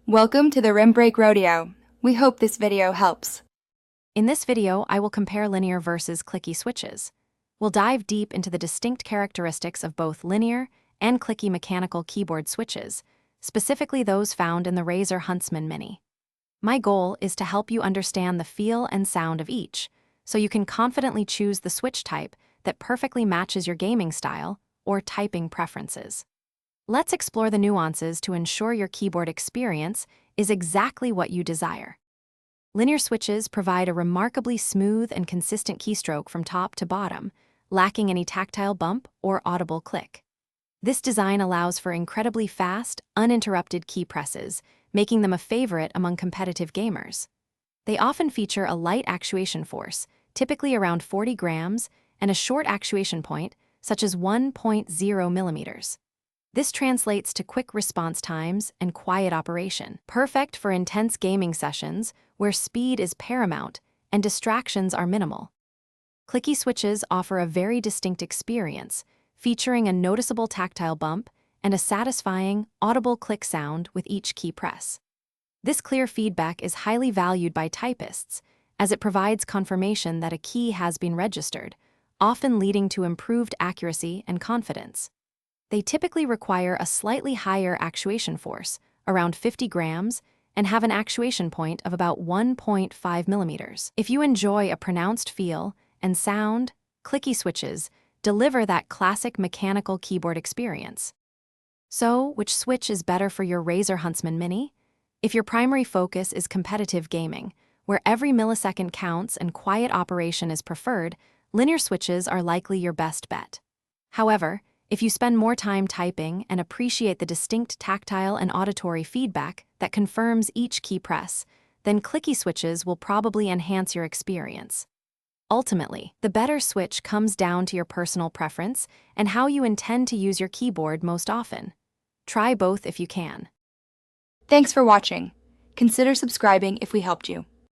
Welcome to the Rim Break Rodeo. We hope this video helps. In this video, I will compare linear versus clicky switches. We'll dive deep into the distinct characteristics of both linear and clicky mechanical keyboard switches, specifically those found in the Razer Huntsman Mini. My goal is to help you understand the feel and sound of each, so you can confidently choose the switch type that perfectly matches your gaming style or typing preferences. Let's explore the nuances to ensure your keyboard experience is exactly what you desire. Linear switches provide a remarkably smooth and consistent keystroke from top to bottom, lacking any tactile bump or audible click. This design allows for incredibly fast, uninterrupted key presses, making them a favorite among competitive gamers. They often feature a light actuation force, typically around 40 grams, and a short actuation point, such as 1.0 millimeters. This translates to quick response times and quiet operation, perfect for intense gaming sessions where speed is paramount and distractions are minimal. Clicky switches offer a very distinct experience, featuring a noticeable tactile bump and a satisfying, audible click sound with each key press. This clear feedback is highly valued by typists, as it provides confirmation that a key has been registered, often leading to improved accuracy and confidence. They typically require a slightly higher actuation force, around 50 grams, and have an actuation point of about 1.5 millimeters. If you enjoy a pronounced feel and sound, clicky switches deliver that classic mechanical keyboard experience. So, which switch is better for your Razer Huntsman Mini? If your primary focus is competitive gaming, where every millisecond counts and quiet operation is preferred, linear switches are likely your best bet. However, if you spend more time typing and appreciate the distinct tactile and auditory feedback that confirms each key press, then clicky switches will probably enhance your experience. Ultimately, the better switch comes down to your personal preference and how you intend to use your keyboard most often. Try both if you can. Thanks for watching. Consider subscribing if we helped you.